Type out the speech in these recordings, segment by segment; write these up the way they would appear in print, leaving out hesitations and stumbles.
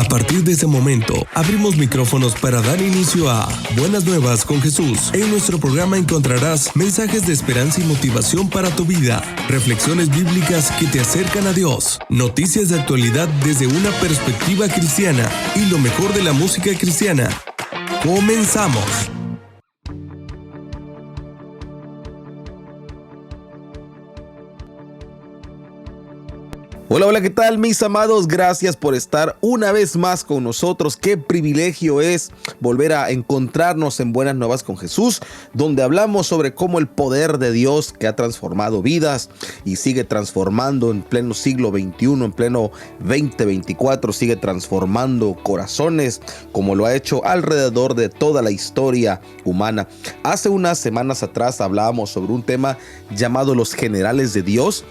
A partir de ese momento, abrimos micrófonos para dar inicio a Buenas Nuevas con Jesús. En nuestro programa encontrarás mensajes de esperanza y motivación para tu vida, reflexiones bíblicas que te acercan a Dios, noticias de actualidad desde una perspectiva cristiana y lo mejor de la música cristiana. ¡Comenzamos! Hola, hola, ¿qué tal, mis amados? Gracias por estar una vez más con nosotros. Qué privilegio es volver a encontrarnos en Buenas Nuevas con Jesús, donde hablamos sobre cómo el poder de Dios que ha transformado vidas y sigue transformando en pleno siglo XXI, en pleno 2024, sigue transformando corazones como lo ha hecho alrededor de toda la historia humana. Hace unas semanas atrás hablábamos sobre un tema llamado Los Generales de Dios,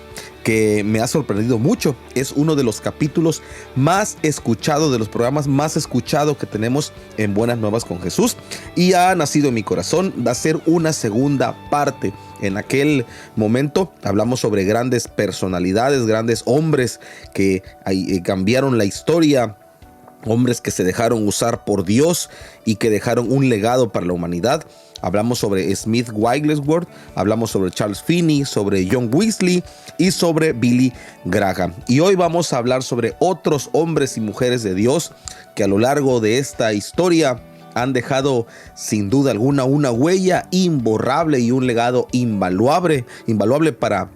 que me ha sorprendido mucho. Es uno de los capítulos más escuchados, de los programas más escuchados que tenemos en Buenas Nuevas con Jesús, y ha nacido en mi corazón. Va a ser una segunda parte. En aquel momento hablamos sobre grandes personalidades, grandes hombres que cambiaron la historia, hombres que se dejaron usar por Dios y que dejaron un legado para la humanidad. Hablamos sobre Smith Wigglesworth, hablamos sobre Charles Finney, sobre John Wesley y sobre Billy Graham. Y hoy vamos a hablar sobre otros hombres y mujeres de Dios que a lo largo de esta historia han dejado sin duda alguna una huella imborrable y un legado invaluable para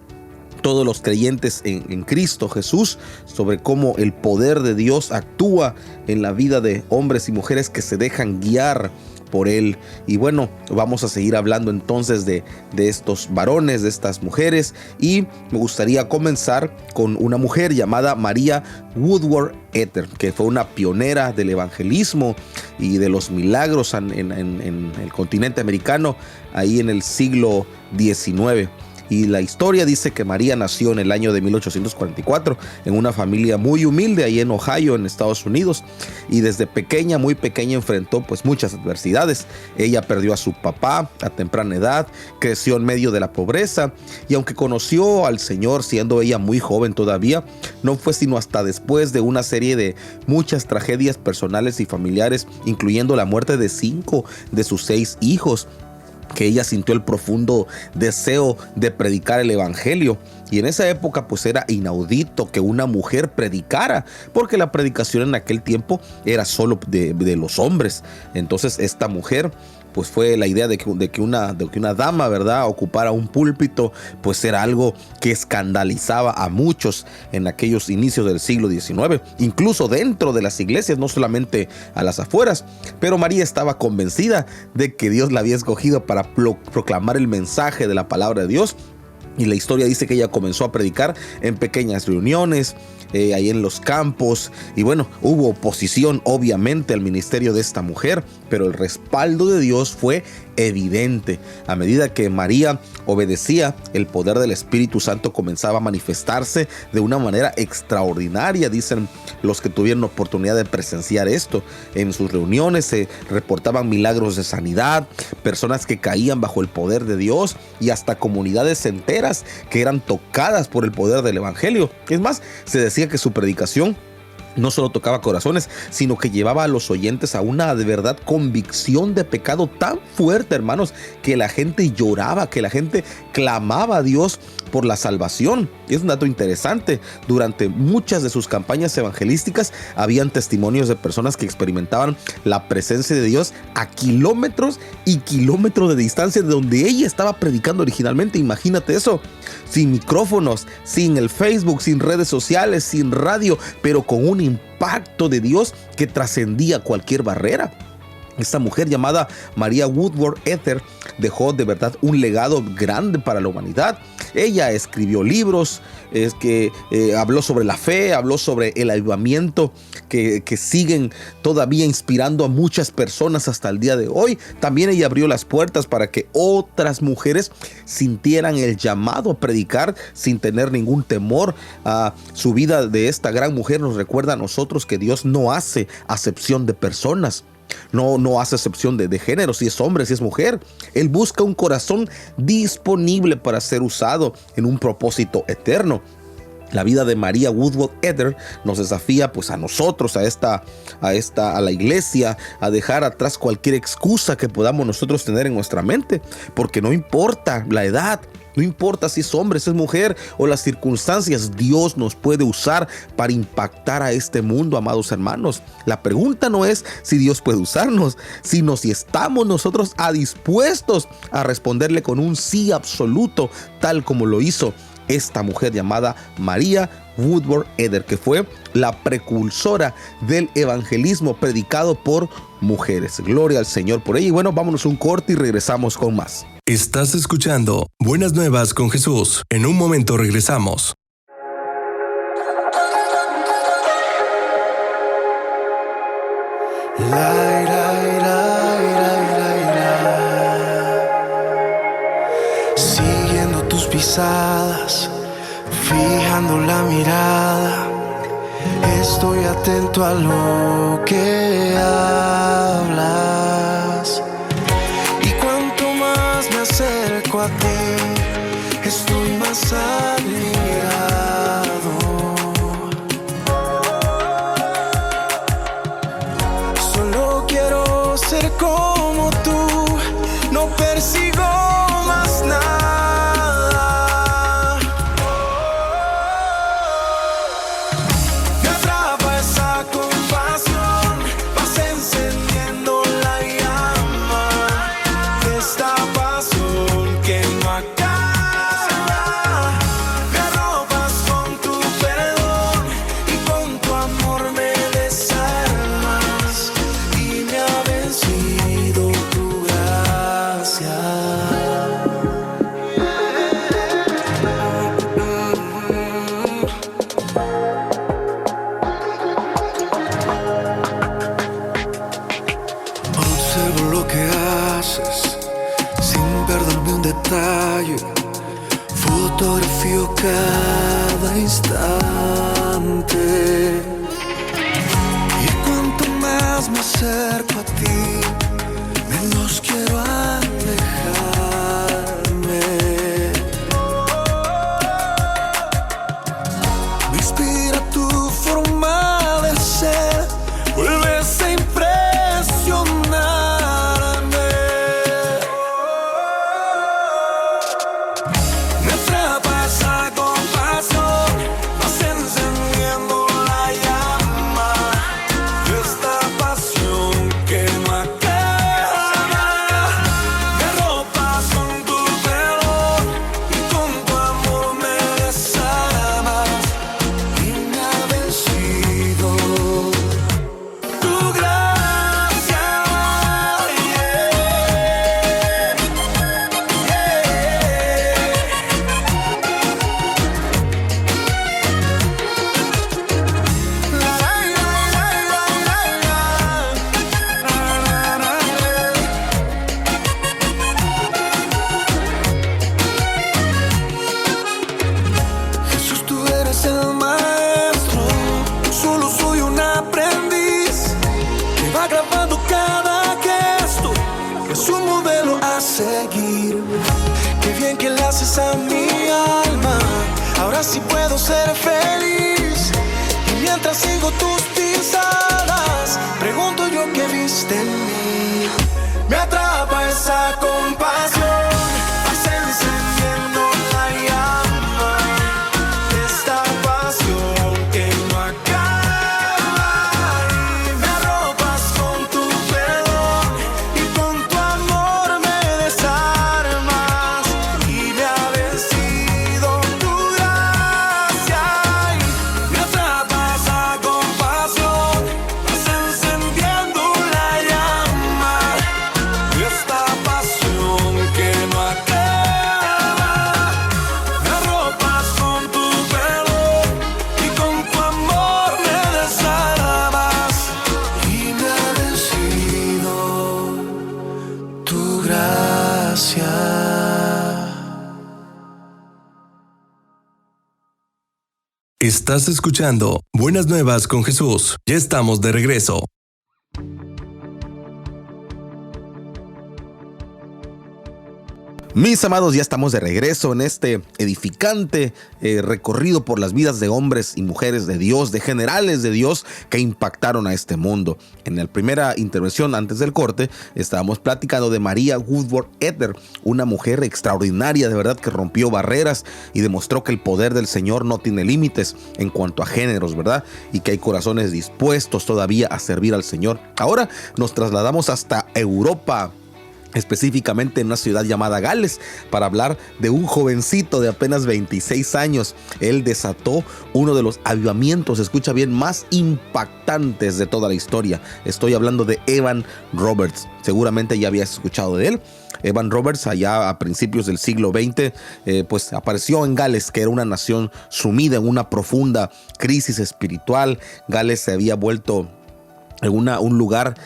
todos los creyentes en Cristo Jesús, sobre cómo el poder de Dios actúa en la vida de hombres y mujeres que se dejan guiar por él. Y bueno, vamos a seguir hablando entonces de estos varones, de estas mujeres, y me gustaría comenzar con una mujer llamada María Woodworth Etter, que fue una pionera del evangelismo y de los milagros en el continente americano ahí en el siglo XIX. Y la historia dice que María nació en el año de 1844 en una familia muy humilde ahí en Ohio, en Estados Unidos, y desde pequeña, muy pequeña, enfrentó pues muchas adversidades. Ella perdió a su papá a temprana edad, creció en medio de la pobreza, y aunque conoció al Señor siendo ella muy joven todavía, no fue sino hasta después de una serie de muchas tragedias personales y familiares, incluyendo la muerte de 5 de sus 6 hijos, que ella sintió el profundo deseo de predicar el evangelio. Y en esa época pues era inaudito que una mujer predicara, porque la predicación en aquel tiempo era solo de los hombres. Entonces esta mujer, pues fue la idea de que una dama, ¿verdad?, ocupara un púlpito, pues era algo que escandalizaba a muchos en aquellos inicios del siglo XIX, incluso dentro de las iglesias, no solamente a las afueras. Pero María estaba convencida de que Dios la había escogido para proclamar el mensaje de la palabra de Dios. Y la historia dice que ella comenzó a predicar en pequeñas reuniones, ahí en los campos. Y bueno, hubo oposición obviamente al ministerio de esta mujer, pero el respaldo de Dios fue evidente. A medida que María obedecía, el poder del Espíritu Santo comenzaba a manifestarse de una manera extraordinaria. Dicen los que tuvieron oportunidad de presenciar esto. En sus reuniones se reportaban milagros de sanidad, personas que caían bajo el poder de Dios, y hasta comunidades enteras que eran tocadas por el poder del evangelio. Es más, se decía que su predicación no solo tocaba corazones, sino que llevaba a los oyentes a una de verdad convicción de pecado tan fuerte, hermanos, que la gente lloraba, que la gente clamaba a Dios por la salvación. Es un dato interesante. Durante muchas de sus campañas evangelísticas habían testimonios de personas que experimentaban la presencia de Dios a kilómetros y kilómetros de distancia de donde ella estaba predicando originalmente. Imagínate eso, sin micrófonos, sin el Facebook, sin redes sociales, sin radio, pero con un impacto de Dios que trascendía cualquier barrera. Esta mujer llamada María Woodworth Etter dejó de verdad un legado grande para la humanidad. Ella escribió libros, habló sobre la fe, habló sobre el avivamiento que siguen todavía inspirando a muchas personas hasta el día de hoy. También ella abrió las puertas para que otras mujeres sintieran el llamado a predicar sin tener ningún temor. Su vida de esta gran mujer nos recuerda a nosotros que Dios no hace acepción de personas. No hace excepción de género, si es hombre, si es mujer. Él busca un corazón disponible para ser usado en un propósito eterno. La vida de María Woodworth Etter nos desafía pues a nosotros, a la iglesia, a dejar atrás cualquier excusa que podamos nosotros tener en nuestra mente, porque no importa la edad, no importa si es hombre, si es mujer o las circunstancias, Dios nos puede usar para impactar a este mundo, amados hermanos. La pregunta no es si Dios puede usarnos, sino si estamos nosotros dispuestos a responderle con un sí absoluto, tal como lo hizo esta mujer llamada María Woodworth Etter, que fue la precursora del evangelismo predicado por mujeres. Gloria al Señor por ella. Y bueno, vámonos un corte y regresamos con más. Estás escuchando Buenas Nuevas con Jesús. En un momento regresamos. Siguiendo tus pisadas, fijando la mirada, estoy atento a lo que hablas. Y cuanto más me acerco a ti, estoy más admirado. Solo quiero ser como tú, no persigo más nada. Me atrapa esa compasión, vas encendiendo la llama de esta pasión que no acaba. Me arropas con tu perdón y con tu amor me desarmas y me ha vencido tu gracia. Observo lo que haces sin perderme un detalle. Fotografío cada instante. Y cuanto más me acerco a ti, menos quiero alejarme. Me inspira tu forma de ser, vuelves a impresionarme. Me atrapa esa compasión, vas encendiendo la llama de esta pasión que no acaba. Me arropas con tu perdón y con tu amor me desarmas y me ha vencido tu gracia. Jesús, tú eres el maestro, solo soy un aprendiz que va grabando cada gesto, es un modelo a seguir. Qué bien que le haces a mi alma, ahora sí puedo ser feliz. Y mientras sigo tus pisadas, pregunto yo qué viste en mí. Me atrapa esa compasión, vas encendiendo la llama de esta pasión que no acaba. Y me arropas con tu perdón y con tu amor me desarmas y me ha vencido tu gracia. Y me atrapa esa compasión, vas encendiendo la llama de esta pasión que no acaba. Me arropas con tu perdón y con tu amor me desarmas y me ha vencido tu gracia. Estás escuchando Buenas Nuevas con Jesús. Ya estamos de regreso. Mis amados, ya estamos de regreso en este edificante recorrido por las vidas de hombres y mujeres de Dios, de generales de Dios que impactaron a este mundo. En la primera intervención antes del corte estábamos platicando de María Woodworth Etter, una mujer extraordinaria, de verdad, que rompió barreras y demostró que el poder del Señor no tiene límites en cuanto a géneros, ¿verdad? Y que hay corazones dispuestos todavía a servir al Señor. Ahora nos trasladamos hasta Europa, específicamente en una ciudad llamada Gales, para hablar de un jovencito de apenas 26 años. Él desató uno de los avivamientos, escucha bien, más impactantes de toda la historia. Estoy hablando de Evan Roberts. Seguramente ya habías escuchado de él. Evan Roberts, allá a principios del siglo XX, pues apareció en Gales, que era una nación sumida en una profunda crisis espiritual. Gales se había vuelto en un lugar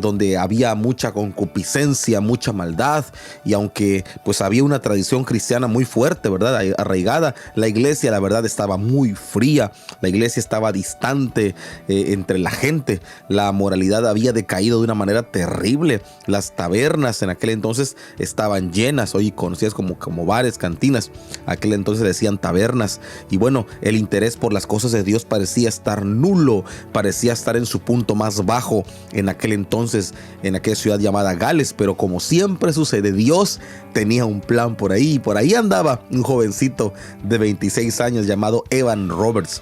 donde había mucha concupiscencia, mucha maldad, y aunque pues había una tradición cristiana muy fuerte, ¿verdad?, arraigada, la iglesia, la verdad, estaba muy fría. La iglesia estaba distante entre la gente. La moralidad había decaído de una manera terrible. Las tabernas en aquel entonces estaban llenas, hoy conocidas como bares, cantinas. Aquel entonces decían tabernas. Y bueno, el interés por las cosas de Dios parecía estar nulo, parecía estar en su punto más bajo en aquel entonces, en aquella ciudad llamada Gales. Pero como siempre sucede, Dios tenía un plan por ahí, y por ahí andaba un jovencito de 26 años llamado Evan Roberts,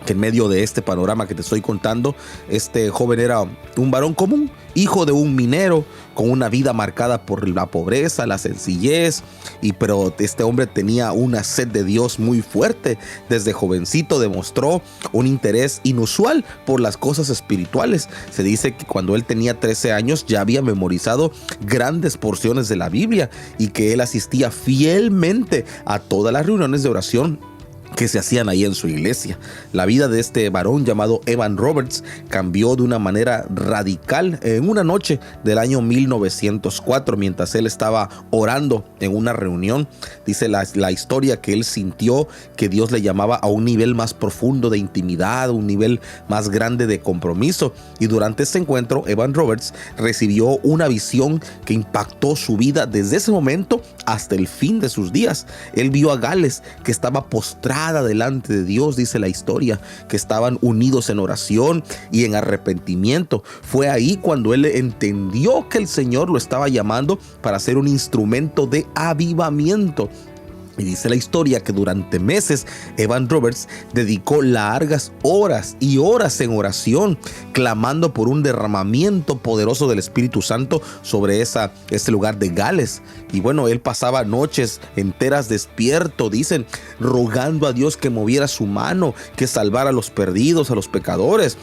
que en medio de este panorama que te estoy contando, este joven era un varón común, hijo de un minero, con una vida marcada por la pobreza, la sencillez, pero este hombre tenía una sed de Dios muy fuerte. Desde jovencito demostró un interés inusual por las cosas espirituales. Se dice que cuando él tenía 13 años ya había memorizado grandes porciones de la Biblia, y que él asistía fielmente a todas las reuniones de oración que se hacían ahí en su iglesia. La vida de este varón llamado Evan Roberts cambió de una manera radical en una noche del año 1904, mientras él estaba orando en una reunión. Dice la historia que él sintió que Dios le llamaba a un nivel más profundo de intimidad, un nivel más grande de compromiso, y durante este encuentro Evan Roberts recibió una visión que impactó su vida desde ese momento hasta el fin de sus días. Él vio a Gales, que estaba postrada delante de Dios. Dice la historia que estaban unidos en oración y en arrepentimiento. Fue ahí cuando él entendió que el Señor lo estaba llamando para ser un instrumento de avivamiento. Y dice la historia que durante meses Evan Roberts dedicó largas horas y horas en oración, clamando por un derramamiento poderoso del Espíritu Santo sobre este lugar de Gales. Y bueno, él pasaba noches enteras despierto, dicen, rogando a Dios que moviera su mano, que salvara a los perdidos, a los pecadores.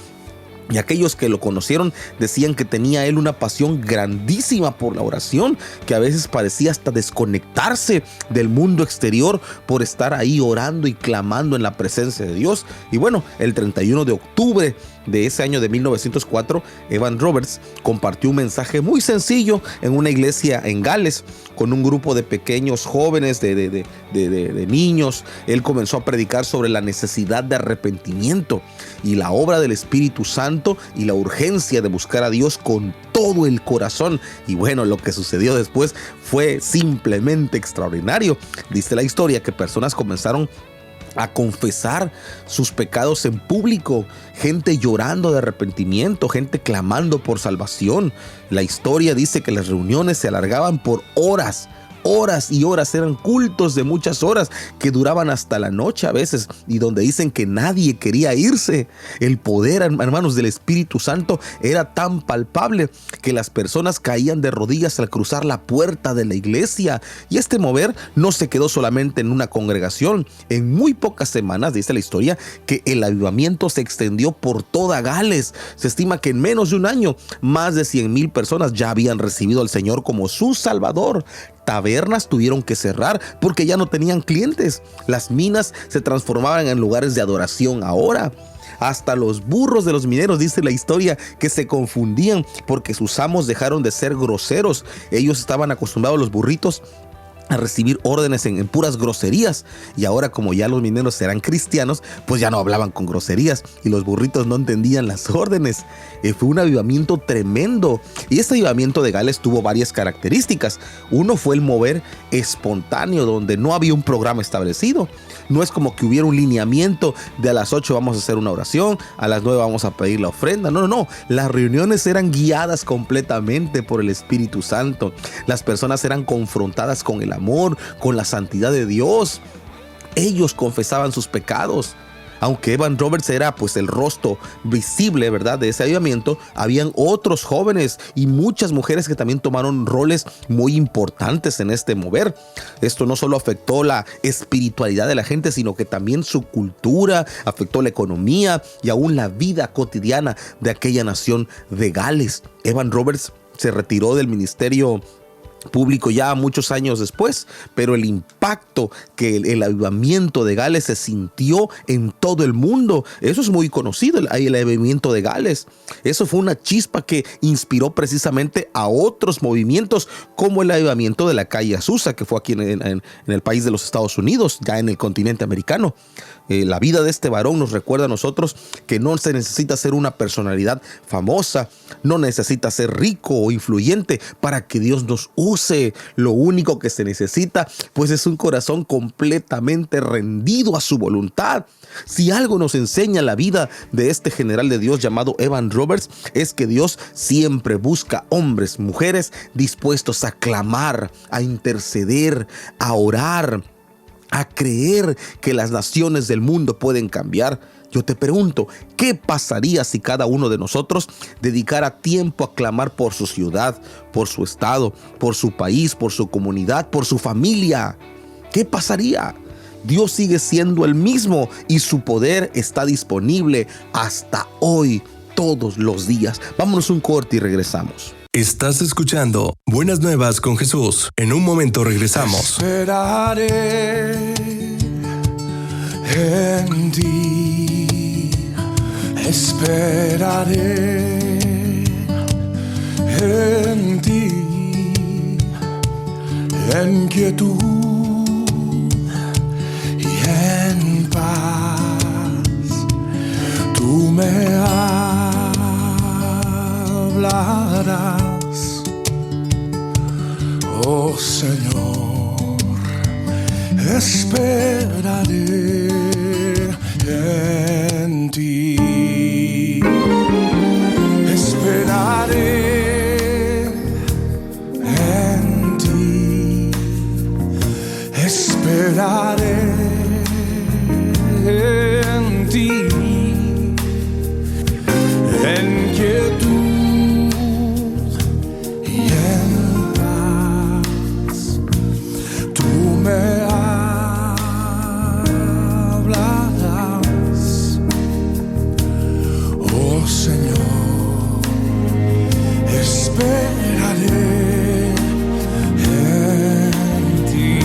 Y aquellos que lo conocieron decían que tenía él una pasión grandísima por la oración, que a veces parecía hasta desconectarse del mundo exterior por estar ahí orando y clamando en la presencia de Dios. Y bueno, el 31 de octubre de ese año de 1904, Evan Roberts compartió un mensaje muy sencillo en una iglesia en Gales con un grupo de pequeños jóvenes, de niños. Él comenzó a predicar sobre la necesidad de arrepentimiento y la obra del Espíritu Santo y la urgencia de buscar a Dios con todo el corazón. Y bueno, lo que sucedió después fue simplemente extraordinario. Dice la historia que personas comenzaron a confesar sus pecados en público, gente llorando de arrepentimiento, gente clamando por salvación. La historia dice que las reuniones se alargaban por horas y horas, eran cultos de muchas horas que duraban hasta la noche a veces, y donde dicen que nadie quería irse. El poder, hermanos, del Espíritu Santo era tan palpable que las personas caían de rodillas al cruzar la puerta de la iglesia. Y este mover no se quedó solamente en una congregación. En muy pocas semanas, dice la historia, que el avivamiento se extendió por toda Gales. Se estima que en menos de un año más de 100,000 personas ya habían recibido al Señor como su Salvador. Tabernas tuvieron que cerrar porque ya no tenían clientes. Las minas se transformaban en lugares de adoración ahora. Hasta los burros de los mineros, dice la historia, que se confundían porque sus amos dejaron de ser groseros. Ellos estaban acostumbrados, los burritos, a recibir órdenes en puras groserías. Y ahora, como ya los mineros eran cristianos, pues ya no hablaban con groserías y los burritos no entendían las órdenes. Fue un avivamiento tremendo. Y este avivamiento de Gales tuvo varias características. Uno fue el mover espontáneo, donde no había un programa establecido. No es como que hubiera un lineamiento de a las 8 vamos a hacer una oración, a las 9 vamos a pedir la ofrenda. No. Las reuniones eran guiadas completamente por el Espíritu Santo. Las personas eran confrontadas con el amor, con la santidad de Dios. Ellos confesaban sus pecados. Aunque Evan Roberts era pues el rostro visible, ¿verdad?, de ese avivamiento, habían otros jóvenes y muchas mujeres que también tomaron roles muy importantes en este mover. Esto no solo afectó la espiritualidad de la gente, sino que también su cultura, afectó la economía y aún la vida cotidiana de aquella nación de Gales. Evan Roberts se retiró del ministerio público ya muchos años después, pero el impacto que el avivamiento de Gales se sintió en todo el mundo, eso es muy conocido, el avivamiento de Gales. Eso fue una chispa que inspiró precisamente a otros movimientos, como el avivamiento de la calle Azusa, que fue aquí en el país de los Estados Unidos, ya en el continente americano. La vida de este varón nos recuerda a nosotros que no se necesita ser una personalidad famosa, no necesita ser rico o influyente para que Dios nos use. Lo único que se necesita pues es un corazón completamente rendido a su voluntad. Si algo nos enseña la vida de este general de Dios llamado Evan Roberts, es que Dios siempre busca hombres, mujeres dispuestos a clamar, a interceder, a orar, a creer que las naciones del mundo pueden cambiar. Yo te pregunto, ¿qué pasaría si cada uno de nosotros dedicara tiempo a clamar por su ciudad, por su estado, por su país, por su comunidad, por su familia? ¿Qué pasaría? Dios sigue siendo el mismo y su poder está disponible hasta hoy, todos los días. Vámonos un corte y regresamos. Estás escuchando Buenas Nuevas con Jesús. En un momento regresamos. Esperaré en ti, esperaré en ti, en quietud y en paz. Tú me hablarás. Oh Señor, esperaré en ti, esperaré en ti, esperaré en ti, en quietud y en me hablarás, oh Señor, esperaré en ti,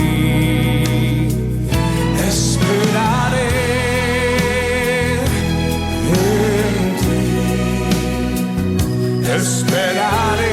esperaré en ti, esperaré.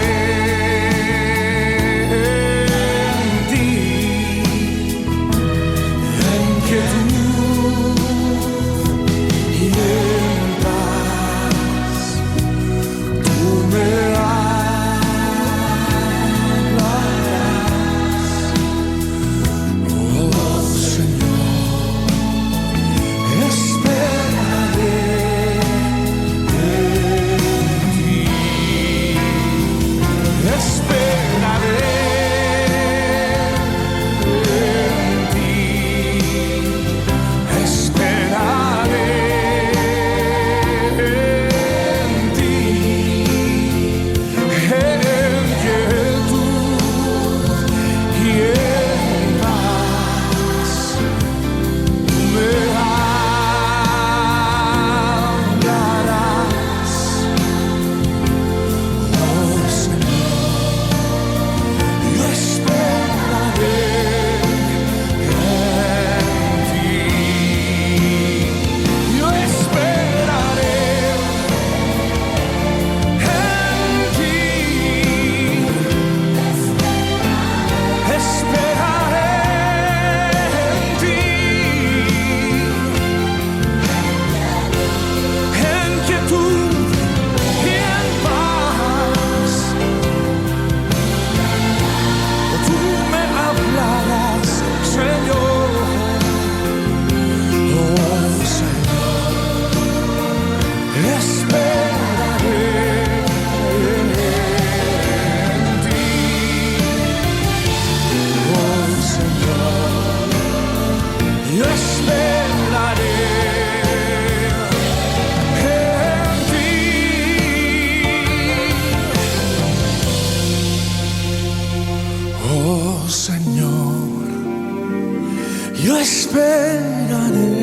esperaré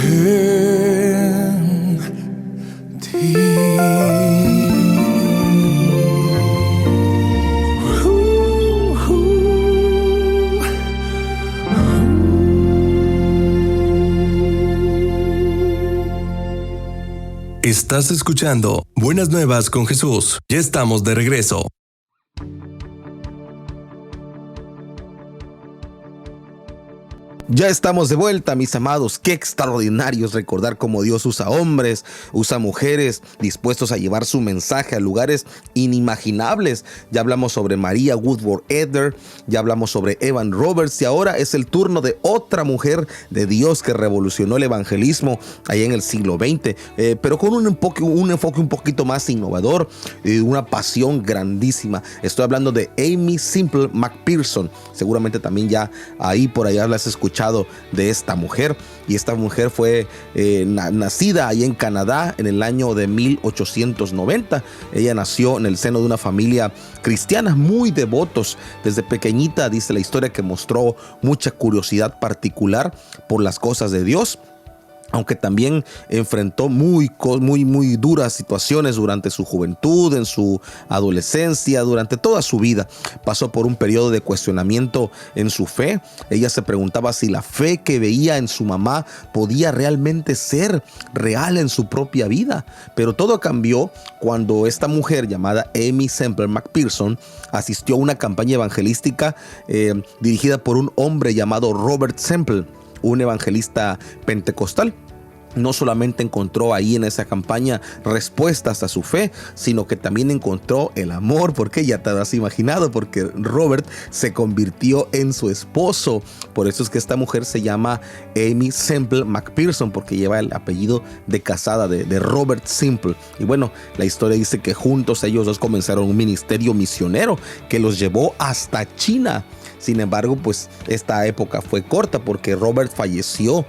en ti. Estás escuchando Buenas Nuevas con Jesús. Ya estamos de regreso. Ya estamos de vuelta, mis amados. Qué extraordinario es recordar cómo Dios usa hombres, usa mujeres dispuestos a llevar su mensaje a lugares inimaginables. Ya hablamos sobre María Woodworth Eder, ya hablamos sobre Evan Roberts y ahora es el turno de otra mujer de Dios que revolucionó el evangelismo allá en el siglo XX, pero con un enfoque un poquito más innovador y una pasión grandísima. Estoy hablando de Aimee Semple McPherson. Seguramente también ya por allá la has escuchado de esta mujer, y esta mujer fue nacida ahí en Canadá en el año de 1890. Ella nació en el seno de una familia cristiana muy devotos. Desde pequeñita dice la historia que mostró mucha curiosidad particular por las cosas de Dios, aunque también enfrentó muy duras situaciones durante su juventud, en su adolescencia, durante toda su vida. Pasó por un periodo de cuestionamiento en su fe. Ella se preguntaba si la fe que veía en su mamá podía realmente ser real en su propia vida. Pero todo cambió cuando esta mujer llamada Aimee Semple McPherson asistió a una campaña evangelística dirigida por un hombre llamado Robert Semple, un evangelista pentecostal. No solamente encontró ahí en esa campaña respuestas a su fe, sino que también encontró el amor, porque ya te has imaginado, porque Robert se convirtió en su esposo. Por eso es que esta mujer se llama Aimee Semple McPherson, porque lleva el apellido de casada de Robert Semple. Y bueno, la historia dice que juntos ellos dos comenzaron un ministerio misionero que los llevó hasta China. Sin embargo, pues esta época fue corta porque Robert falleció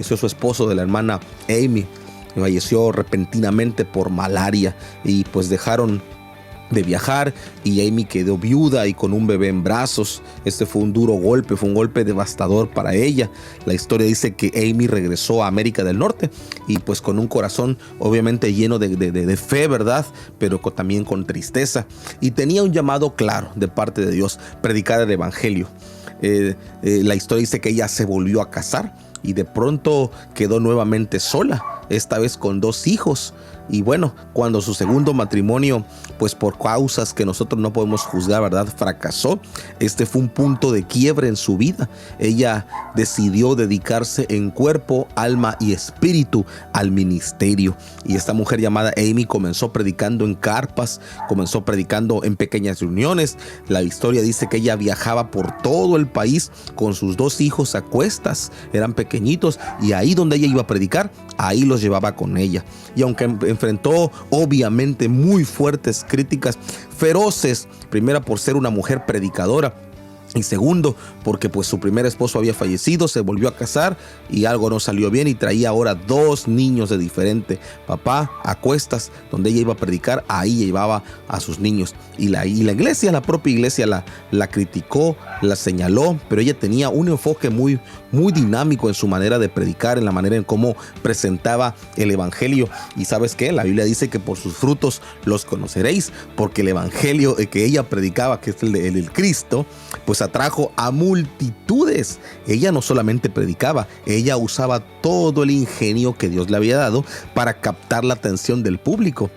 su esposo de la hermana Aimee, falleció repentinamente por malaria, y pues dejaron de viajar y Aimee quedó viuda y con un bebé en brazos. Este fue un duro golpe, fue un golpe devastador para ella. La historia dice que Aimee regresó a América del Norte y pues con un corazón obviamente lleno de fe, ¿verdad? Pero también con tristeza, y tenía un llamado claro de parte de Dios: predicar el evangelio. La historia dice que ella se volvió a casar y de pronto quedó nuevamente sola, esta vez con 2 hijos. Y bueno, cuando su segundo matrimonio, pues por causas que nosotros no podemos juzgar, ¿verdad?, fracasó, este fue un punto de quiebre en su vida. Ella decidió dedicarse en cuerpo, alma y espíritu al ministerio. Y esta mujer llamada Aimee comenzó predicando en carpas, comenzó predicando en pequeñas reuniones. La historia dice que ella viajaba por todo el país con sus 2 hijos a cuestas, eran pequeñitos, y ahí donde ella iba a predicar, ahí los llevaba con ella. Y aunque enfrentó obviamente muy fuertes críticas, feroces, primera por ser una mujer predicadora, y segundo, porque pues su primer esposo había fallecido, se volvió a casar y algo no salió bien, y traía ahora 2 niños de diferente papá a cuestas. Donde ella iba a predicar, ahí llevaba a sus niños. Y la iglesia, la propia iglesia la criticó, la señaló, pero ella tenía un enfoque muy dinámico en su manera de predicar, en la manera en cómo presentaba el evangelio. Y ¿sabes qué? La Biblia dice que por sus frutos los conoceréis, porque el evangelio que ella predicaba, que es el del Cristo, pues atrajo a multitudes. Ella no solamente predicaba, ella usaba todo el ingenio que Dios le había dado para captar la atención del público.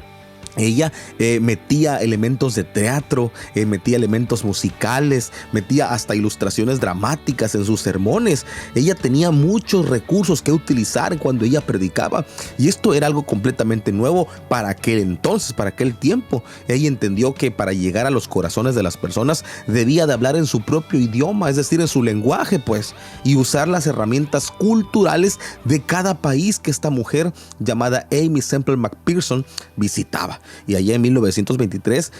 Ella metía elementos de teatro, metía elementos musicales, metía hasta ilustraciones dramáticas en sus sermones. Ella tenía muchos recursos que utilizar cuando ella predicaba, y esto era algo completamente nuevo para aquel entonces, para aquel tiempo. Ella entendió que para llegar a los corazones de las personas debía de hablar en su propio idioma, es decir, en su lenguaje, pues, y usar las herramientas culturales de cada país que esta mujer llamada Aimee Semple McPherson visitaba. Y allá en 1923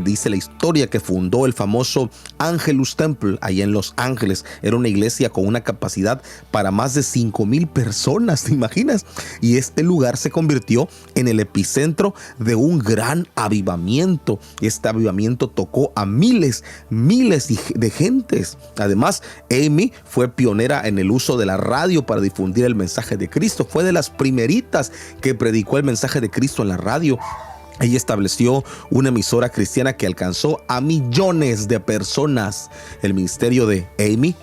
dice la historia que fundó el famoso Angelus Temple allá en Los Ángeles. Era una iglesia con una capacidad para más de 5,000 personas, ¿te imaginas? Y este lugar se convirtió en el epicentro de un gran avivamiento. Este avivamiento tocó a miles de gentes. Además, Amy fue pionera en el uso de la radio para difundir el mensaje de Cristo. Fue de las primeritas que predicó el mensaje de Cristo en la radio. Ella estableció una emisora cristiana que alcanzó a millones de personas. El ministerio de Amy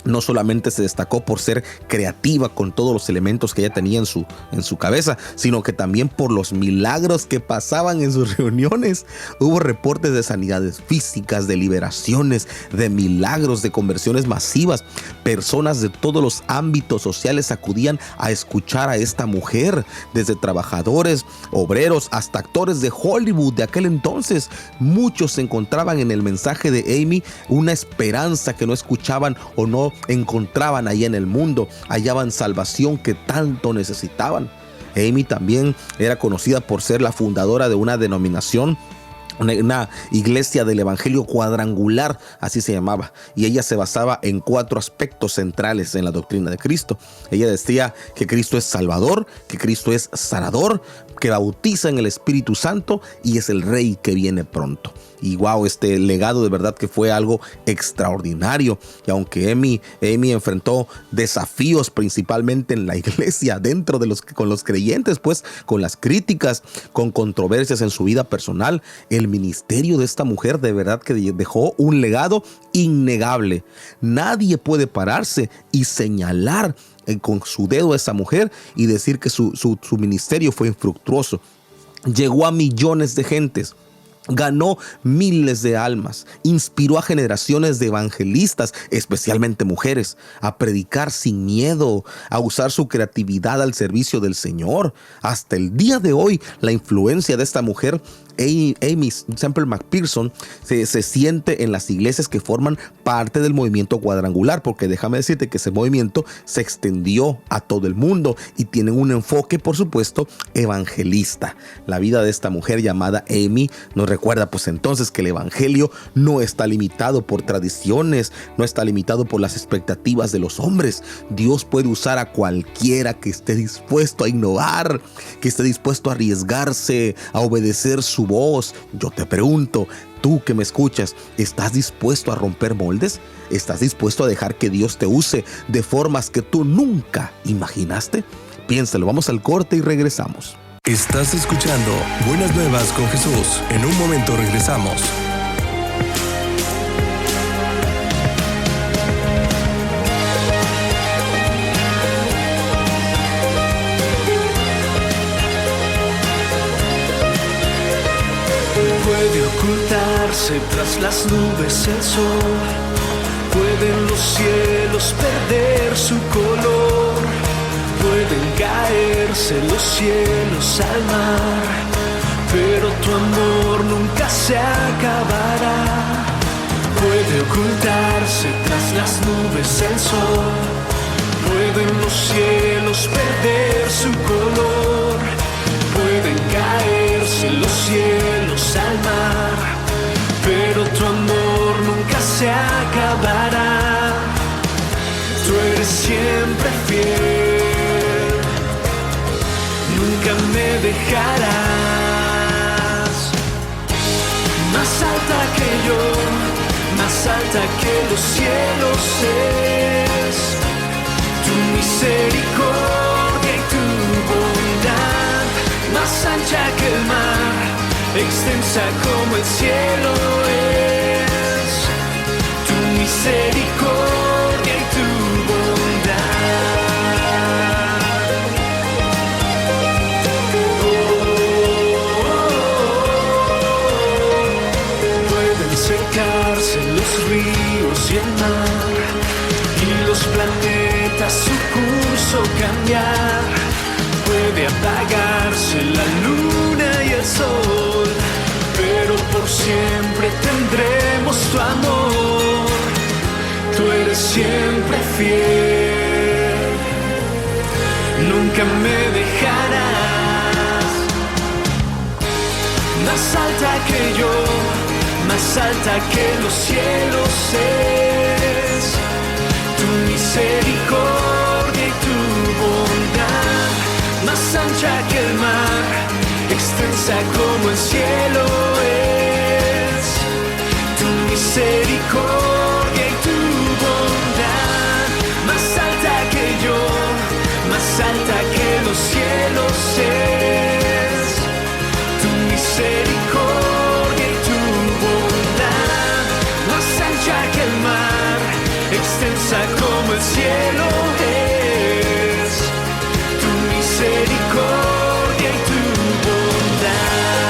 no solamente se destacó por ser creativa con todos los elementos que ella tenía en su cabeza, sino que también por los milagros que pasaban en sus reuniones. Hubo reportes de sanidades físicas, de liberaciones, de milagros, de conversiones masivas. Personas de todos los ámbitos sociales acudían a escuchar a esta mujer, desde trabajadores, obreros, hasta actores de Hollywood de aquel entonces. Muchos encontraban en el mensaje de Amy una esperanza que no escuchaban o no encontraban allá en el mundo, hallaban salvación que tanto necesitaban. Amy también era conocida por ser la fundadora de una denominación, una iglesia del evangelio cuadrangular, así se llamaba, y ella se basaba en 4 aspectos centrales en la doctrina de Cristo. Ella decía que Cristo es Salvador, que Cristo es sanador, que bautiza en el Espíritu Santo y es el Rey que viene pronto. Y wow, este legado de verdad que fue algo extraordinario. Y aunque Amy enfrentó desafíos principalmente en la iglesia, con los creyentes, pues con las críticas, con controversias en su vida personal, el ministerio de esta mujer de verdad que dejó un legado innegable. Nadie puede pararse y señalar con su dedo a esa mujer y decir que su ministerio fue infructuoso. Llegó a millones de gentes, ganó miles de almas, inspiró a generaciones de evangelistas, especialmente mujeres, a predicar sin miedo, a usar su creatividad al servicio del Señor. Hasta el día de hoy, la influencia de esta mujer, Amy Semple McPherson, se siente en las iglesias que forman parte del movimiento cuadrangular, porque déjame decirte que ese movimiento se extendió a todo el mundo y tienen un enfoque, por supuesto, evangelista. La vida de esta mujer llamada Amy nos recuerda pues entonces que el evangelio no está limitado por tradiciones, no está limitado por las expectativas de los hombres. Dios puede usar a cualquiera que esté dispuesto a innovar, que esté dispuesto a arriesgarse, a obedecer su voz. Yo te pregunto, tú que me escuchas, ¿estás dispuesto a romper moldes? ¿Estás dispuesto a dejar que Dios te use de formas que tú nunca imaginaste? Piénsalo, vamos al corte y regresamos. Estás escuchando Buenas Nuevas con Jesús. En un momento regresamos. Puede ocultarse tras las nubes el sol, pueden los cielos perder su color, pueden caerse los cielos al mar, pero tu amor nunca se acabará. Puede ocultarse tras las nubes el sol, pueden los cielos perder su color, pueden caerse los cielos al mar, pero tu amor nunca se acabará. Tú eres siempre fiel, nunca me dejarás. Más alta que yo, más alta que los cielos es tu misericordia y tu bondad. Más ancha que el mar, extensa como el cielo es tu misericordia y tu bondad. Pueden secarse los ríos y el mar, y los planetas su curso cambiar. Puede apagarse la luna y el sol, pero por siempre tendremos tu amor. Tú eres siempre fiel, nunca me dejarás. más alta que yo, más alta que los cielos es. Tu misericordia y tu bondad, más ancha que el mar, extensa como el cielo es. Tu misericordia y tu bondad, más alta que yo, más alta que los cielos es. Tu misericordia y tu bondad, más ancha que el mar, extensa como el cielo es. Tu misericordia y tu bondad.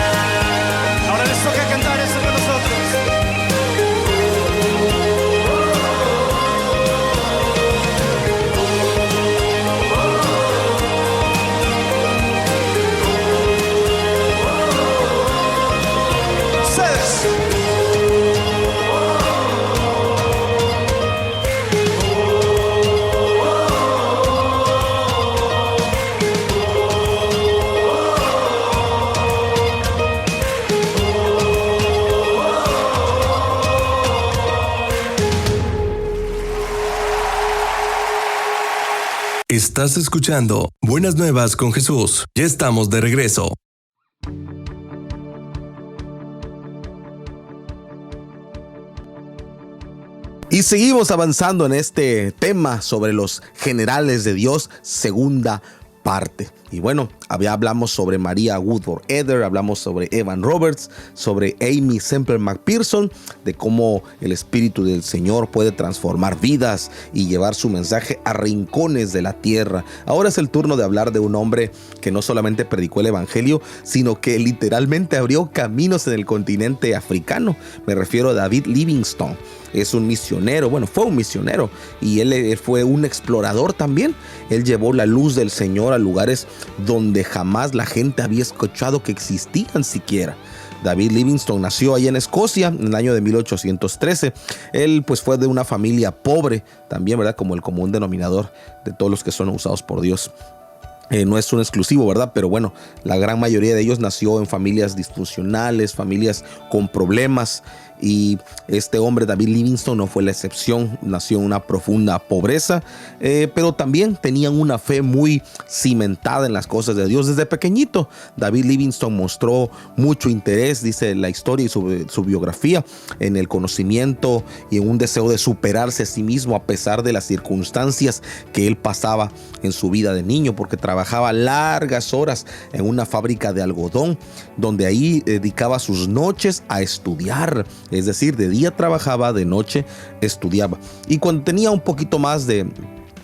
Ahora les toca cantar esto con nosotros. Estás escuchando Buenas Nuevas con Jesús. Ya estamos de regreso. Y seguimos avanzando en este tema sobre los generales de Dios, segunda parte. Y bueno, hablamos sobre Maria Woodworth Etter, hablamos sobre Evan Roberts, sobre Amy Semple McPherson, de cómo el Espíritu del Señor puede transformar vidas y llevar su mensaje a rincones de la tierra. Ahora es el turno de hablar de un hombre que no solamente predicó el Evangelio, sino que literalmente abrió caminos en el continente africano. Me refiero a David Livingstone. Es un misionero, bueno, fue un misionero y él fue un explorador también. Él llevó la luz del Señor a lugares donde jamás la gente había escuchado que existían siquiera. David Livingstone nació allá en Escocia en el año de 1813. Él pues fue de una familia pobre también, ¿verdad? Como el común denominador de todos los que son usados por Dios. No es un exclusivo, ¿verdad? Pero bueno, la gran mayoría de ellos nació en familias disfuncionales, familias con problemas. Y este hombre, David Livingstone, no fue la excepción. Nació en una profunda pobreza, pero también tenían una fe muy cimentada en las cosas de Dios. Desde pequeñito, David Livingstone mostró mucho interés, dice la historia y su biografía, en el conocimiento y en un deseo de superarse a sí mismo a pesar de las circunstancias que él pasaba en su vida de niño, porque trabajaba largas horas en una fábrica de algodón, donde ahí dedicaba sus noches a estudiar. Es decir, de día trabajaba, de noche estudiaba. Y cuando tenía un poquito más de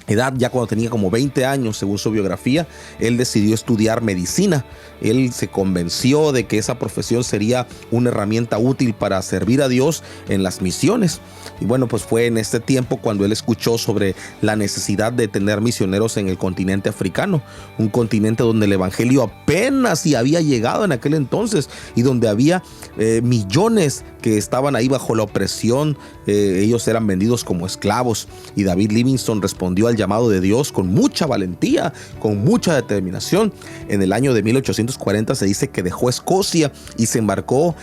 edad, ya cuando tenía como 20 años, según su biografía, él decidió estudiar medicina. Él se convenció de que esa profesión sería una herramienta útil para servir a Dios en las misiones. Y bueno, pues fue en este tiempo cuando él escuchó sobre la necesidad de tener misioneros en el continente africano, un continente donde el evangelio apenas si había llegado en aquel entonces y donde había millones que estaban ahí bajo la opresión. Ellos eran vendidos como esclavos, y David Livingstone respondió al llamado de Dios con mucha valentía, con mucha determinación. En el año de 1840 se dice que dejó Escocia y se embarcó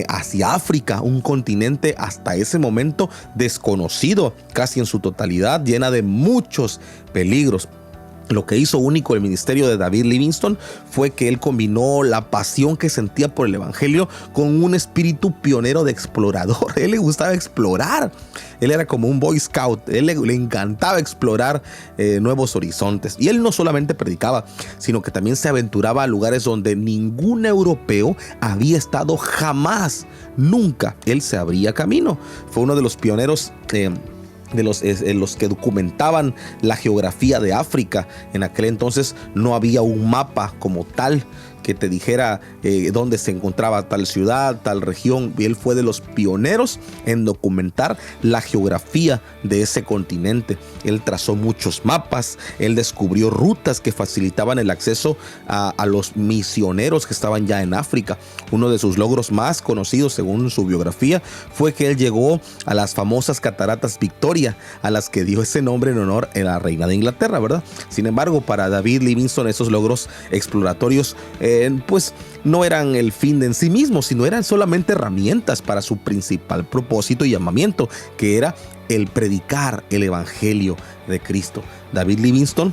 hacia África, un continente hasta ese momento desconocido casi en su totalidad, llena de muchos peligros. Lo que hizo único el ministerio de David Livingstone fue que él combinó la pasión que sentía por el evangelio con un espíritu pionero de explorador. Él le gustaba explorar. Él era como un Boy Scout. Él le encantaba explorar nuevos horizontes. Y él no solamente predicaba, sino que también se aventuraba a lugares donde ningún europeo había estado jamás. Nunca él se abría camino. Fue uno de los pioneros de los que documentaban la geografía de África. En aquel entonces no había un mapa como tal que te dijera dónde se encontraba tal ciudad, tal región. Y él fue de los pioneros en documentar la geografía de ese continente. Él trazó muchos mapas, él descubrió rutas que facilitaban el acceso a los misioneros que estaban ya en África. Uno de sus logros más conocidos, según su biografía, fue que él llegó a las famosas cataratas Victoria, a las que dio ese nombre en honor a la reina de Inglaterra, ¿verdad? Sin embargo, para David Livingstone, esos logros exploratorios pues no eran el fin en sí mismos, sino eran solamente herramientas para su principal propósito y llamamiento, que era el predicar el evangelio de Cristo. David Livingstone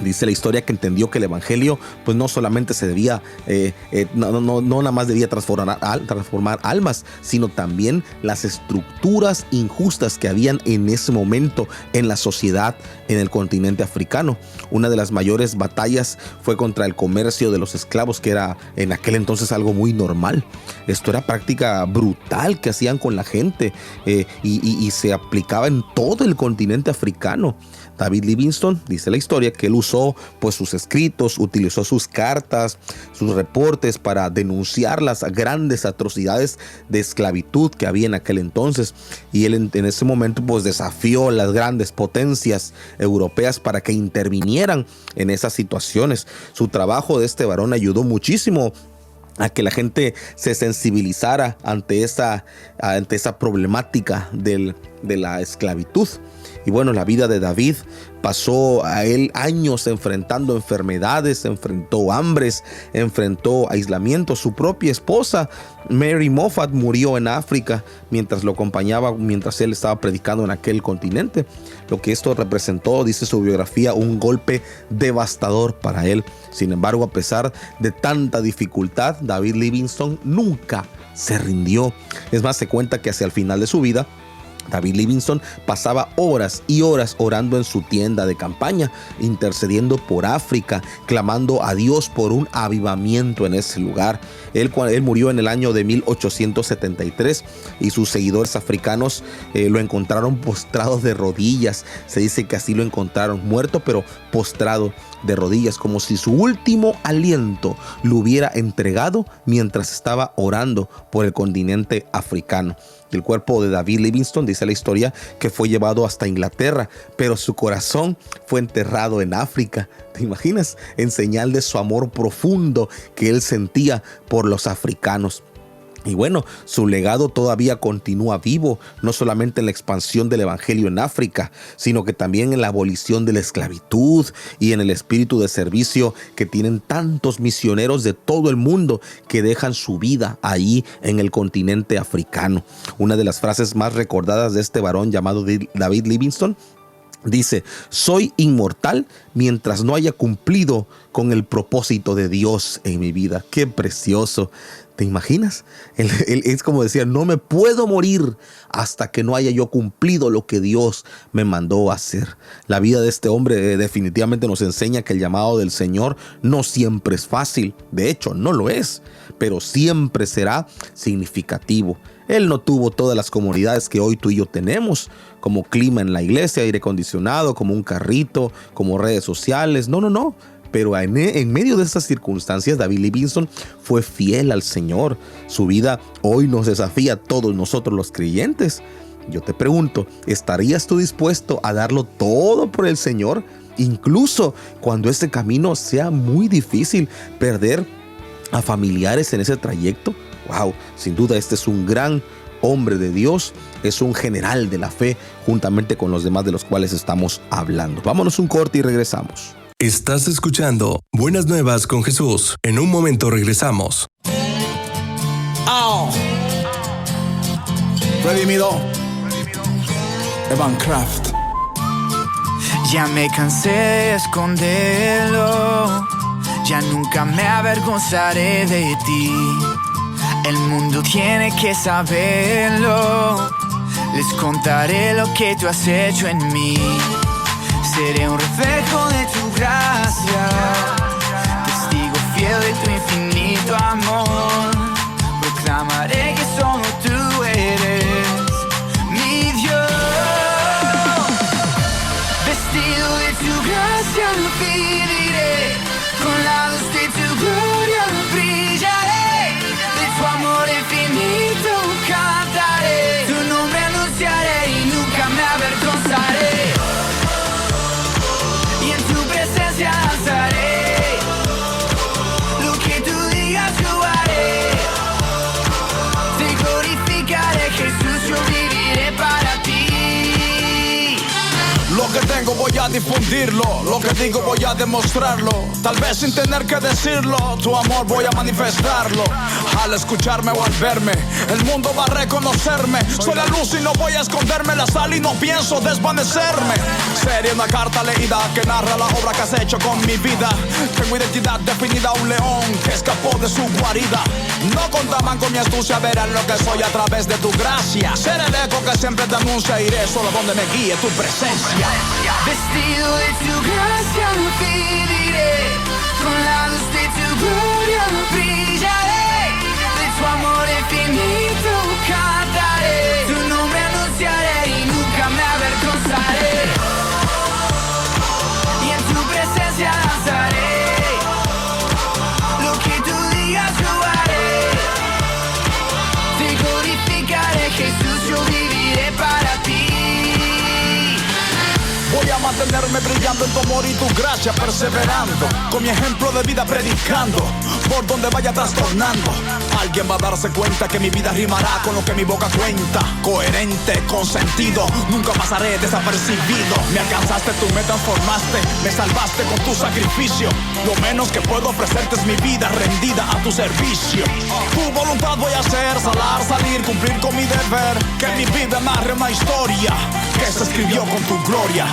dice la historia que entendió que el evangelio pues no solamente se debía, no nada más debía transformar almas, sino también las estructuras injustas que habían en ese momento en la sociedad en el continente africano. Una de las mayores batallas fue contra el comercio de los esclavos, que era en aquel entonces algo muy normal. Esto era práctica brutal que hacían con la gente, y se aplicaba en todo el continente africano. David Livingstone dice la historia que él usó pues sus escritos, utilizó sus cartas, sus reportes para denunciar las grandes atrocidades de esclavitud que había en aquel entonces, y él en ese momento pues desafió a las grandes potencias europeas para que intervinieran en esas situaciones. Su trabajo de este varón ayudó muchísimo a que la gente se sensibilizara ante esa problemática de la esclavitud. Y bueno, la vida de David pasó a él años enfrentando enfermedades, enfrentó hambres, enfrentó aislamiento. Su propia esposa, Mary Moffat, murió en África mientras lo acompañaba, mientras él estaba predicando en aquel continente. Lo que esto representó, dice su biografía, un golpe devastador para él. Sin embargo, a pesar de tanta dificultad, David Livingstone nunca se rindió. Es más, se cuenta que hacia el final de su vida, David Livingstone pasaba horas y horas orando en su tienda de campaña, intercediendo por África, clamando a Dios por un avivamiento en ese lugar. Él murió en el año de 1873 y sus seguidores africanos lo encontraron postrado de rodillas. Se dice que así lo encontraron, muerto pero postrado de rodillas, como si su último aliento lo hubiera entregado mientras estaba orando por el continente africano. El cuerpo de David Livingstone, dice la historia, que fue llevado hasta Inglaterra, pero su corazón fue enterrado en África. ¿Te imaginas? En señal de su amor profundo que él sentía por los africanos. Y bueno, su legado todavía continúa vivo, no solamente en la expansión del evangelio en África, sino que también en la abolición de la esclavitud y en el espíritu de servicio que tienen tantos misioneros de todo el mundo que dejan su vida ahí en el continente africano. Una de las frases más recordadas de este varón llamado David Livingstone dice: soy inmortal mientras no haya cumplido con el propósito de Dios en mi vida. ¡Qué precioso! ¿Te imaginas? Él es como decía, no me puedo morir hasta que no haya yo cumplido lo que Dios me mandó a hacer. La vida de este hombre definitivamente nos enseña que el llamado del Señor no siempre es fácil. De hecho, no lo es, pero siempre será significativo. Él no tuvo todas las comodidades que hoy tú y yo tenemos, como clima en la iglesia, aire acondicionado, como un carrito, como redes sociales. No. Pero en medio de estas circunstancias, David Livingstone fue fiel al Señor. Su vida hoy nos desafía a todos nosotros los creyentes. Yo te pregunto, ¿estarías tú dispuesto a darlo todo por el Señor? Incluso cuando ese camino sea muy difícil, perder a familiares en ese trayecto. Wow, sin duda este es un gran hombre de Dios, es un general de la fe, juntamente con los demás de los cuales estamos hablando. Vámonos un corte y regresamos. Estás escuchando Buenas Nuevas con Jesús. En un momento regresamos. Redimido. Evan Craft. Ya me cansé de esconderlo, ya nunca me avergonzaré de ti. El mundo tiene que saberlo, les contaré lo que tú has hecho en mí. Seré un reflejo de tu gracia, testigo fiel de tu infinito amor. Proclamaré que solo tú eres mi Dios. Vestido de tu gracia viviré, con la luz de tu gloria brillaré. De tu amor infinito cantaré, tu nombre anunciaré y nunca me avergonzaré. Y en tu presencia danzaré. voy a difundirlo, lo que digo voy a demostrarlo. Tal vez sin tener que decirlo, tu amor voy a manifestarlo. Al escucharme o al verme, el mundo va a reconocerme. Soy la luz y no voy a esconderme, la sal y no pienso desvanecerme. Sería una carta leída que narra la obra que has hecho con mi vida. Tengo identidad definida, un león que escapó de su guarida. No contaban con mi astucia, verán lo que soy a través de tu gracia. Seré el eco que siempre te anuncia, iré solo donde me guíe tu presencia. Vestido de tu gracia viviré, con la luz de tu gloria brillaré, de tu amor infinito cantaré, tu nombre anunciaré y nunca me avergonzaré, y en tu presencia danzaré, lo que tú digas yo haré, te glorificaré Jesús, yo viviré para ti. Voy a mantenerme brillando en tu amor y tu gracia, perseverando, con mi ejemplo de vida predicando, por donde vaya trastornando. Alguien va a darse cuenta que mi vida rimará con lo que mi boca cuenta. Coherente, con sentido, nunca pasaré desapercibido. Me alcanzaste, tú me transformaste, me salvaste con tu sacrificio. Lo menos que puedo ofrecerte es mi vida rendida a tu servicio. Tu voluntad voy a hacer, salir, cumplir con mi deber. Que mi vida narre una historia que se escribió con tu gloria.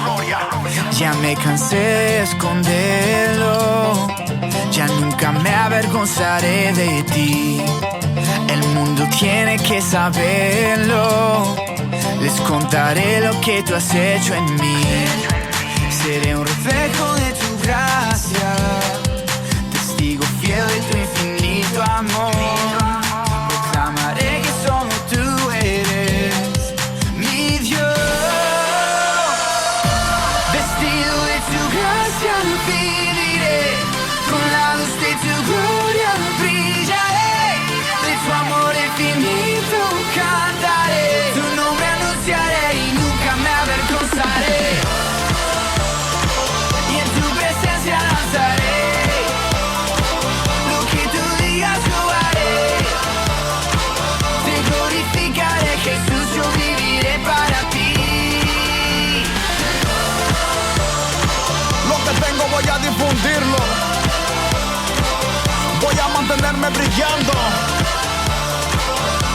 Ya me cansé de esconderlo, ya nunca me avergonzaré de ti. El mundo tiene que saberlo, les contaré lo que tú has hecho en mí. Seré un reflejo de tu gracia, testigo fiel de tu infinito amor. Proclamaré que solo tú eres mi Dios. Vestido de tu gracia viviré, con la luz de tu gloria brillaré, de tu amor infinito cantaré, tu nombre anunciaré y nunca me avergonzaré, y en tu presencia danzaré, lo que tú digas yo haré, te glorificaré Jesús, yo viviré para ti. Lo que tengo voy a difundirlo, voy a mantenerme brillando,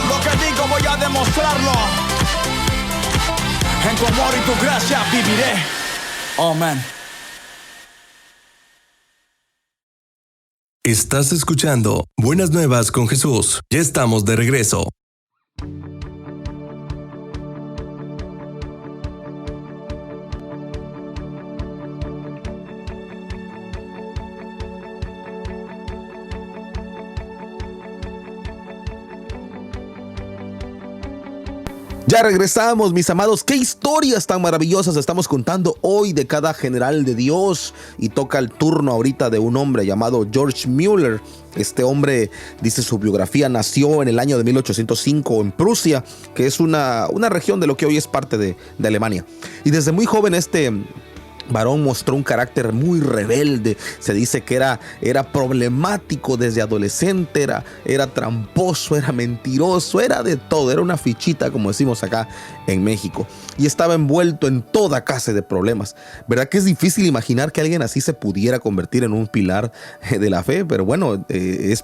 lo que digo voy a demostrarlo. En tu amor y tu gracia viviré. Amén. Estás escuchando Buenas Nuevas con Jesús. Ya estamos de regreso. Ya regresamos, mis amados. Qué historias tan maravillosas estamos contando hoy de cada general de Dios. Y toca el turno ahorita de un hombre llamado George Mueller. Este hombre, dice su biografía, nació en el año de 1805 en Prusia, que es una región de lo que hoy es parte de Alemania. Y desde muy joven este varón mostró un carácter muy rebelde. Se dice que era problemático desde adolescente, era tramposo, era mentiroso, era de todo, era una fichita, como decimos acá en México, y estaba envuelto en toda clase de problemas. ¿Verdad que es difícil imaginar que alguien así se pudiera convertir en un pilar de la fe? Pero bueno,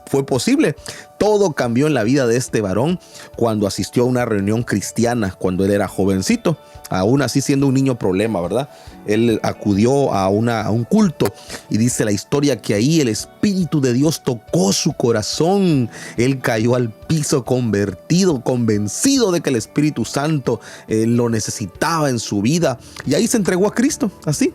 fue posible. Todo cambió en la vida de este varón cuando asistió a una reunión cristiana cuando él era jovencito, aún así siendo un niño problema, ¿verdad? Él acudió a un culto y dice la historia que ahí el Espíritu de Dios tocó su corazón. Él cayó al piso convertido, convencido de que el Espíritu Santo lo necesitaba en su vida, y ahí se entregó a Cristo, así.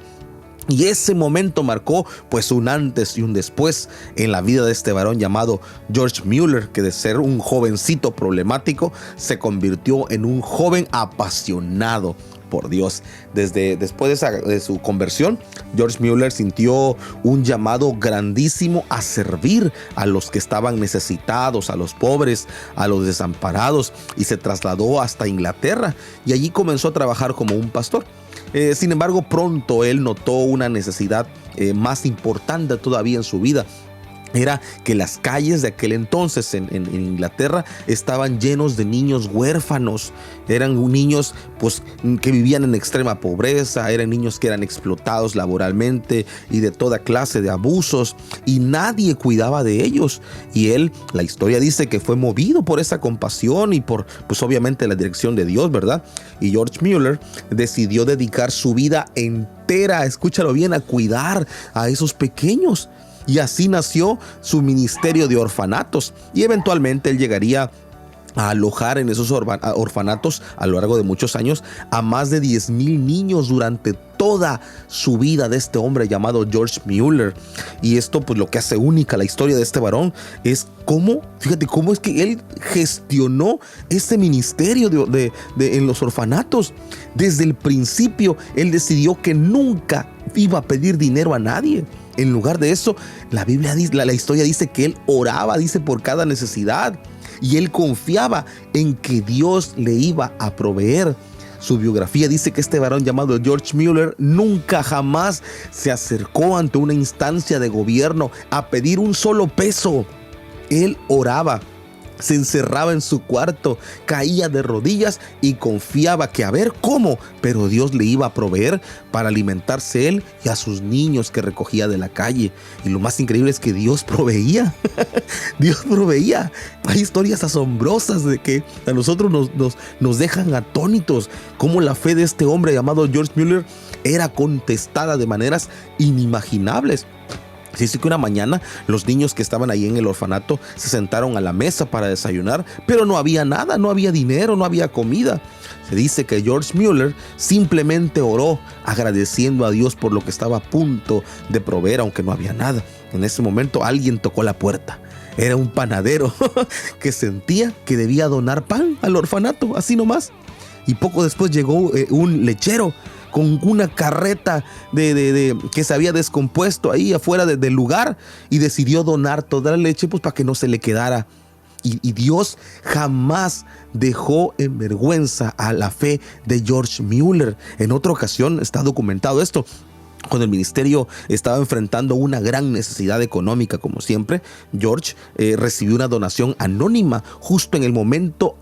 Y ese momento marcó pues un antes y un después en la vida de este varón llamado George Mueller, que de ser un jovencito problemático se convirtió en un joven apasionado por Dios. Después de su conversión, George Mueller sintió un llamado grandísimo a servir a los que estaban necesitados, a los pobres, a los desamparados, y se trasladó hasta Inglaterra y allí comenzó a trabajar como un pastor. Sin embargo, pronto él notó una necesidad más importante todavía en su vida. era que las calles de aquel entonces en Inglaterra estaban llenos de niños huérfanos. Eran niños pues, que vivían en extrema pobreza, eran niños que eran explotados laboralmente y de toda clase de abusos, y nadie cuidaba de ellos. Y él, la historia dice que fue movido por esa compasión y por, pues obviamente, la dirección de Dios, ¿verdad? Y George Mueller decidió dedicar su vida entera, escúchalo bien, a cuidar a esos pequeños. Y así nació su ministerio de orfanatos, y eventualmente él llegaría a alojar en esos orfanatos a lo largo de muchos años a más de 10,000 niños durante toda su vida de este hombre llamado George Mueller. Y esto, pues, lo que hace única la historia de este varón es cómo, fíjate, cómo es que él gestionó este ministerio en los orfanatos. Desde el principio, él decidió que nunca iba a pedir dinero a nadie. En lugar de eso, la Biblia dice, la historia dice que él oraba, dice, por cada necesidad, y él confiaba en que Dios le iba a proveer. Su biografía dice que este varón llamado George Mueller nunca jamás se acercó ante una instancia de gobierno a pedir un solo peso. Él oraba, se encerraba en su cuarto, caía de rodillas y confiaba que a ver cómo, pero Dios le iba a proveer para alimentarse él y a sus niños que recogía de la calle. Y lo más increíble es que Dios proveía. Dios proveía. Hay historias asombrosas de que a nosotros nos dejan atónitos, cómo la fe de este hombre llamado George Mueller era contestada de maneras inimaginables. Se dice que una mañana los niños que estaban ahí en el orfanato se sentaron a la mesa para desayunar, pero no había nada, no había dinero, no había comida. Se dice que George Mueller simplemente oró agradeciendo a Dios por lo que estaba a punto de proveer, aunque no había nada. En ese momento alguien tocó la puerta. Era un panadero que sentía que debía donar pan al orfanato, así nomás. Y poco después llegó un lechero con una carreta que se había descompuesto ahí afuera del lugar, y decidió donar toda la leche, pues, para que no se le quedara. Y Dios jamás dejó en vergüenza a la fe de George Mueller. En otra ocasión está documentado esto. Cuando el ministerio estaba enfrentando una gran necesidad económica, como siempre, George recibió una donación anónima justo en el momento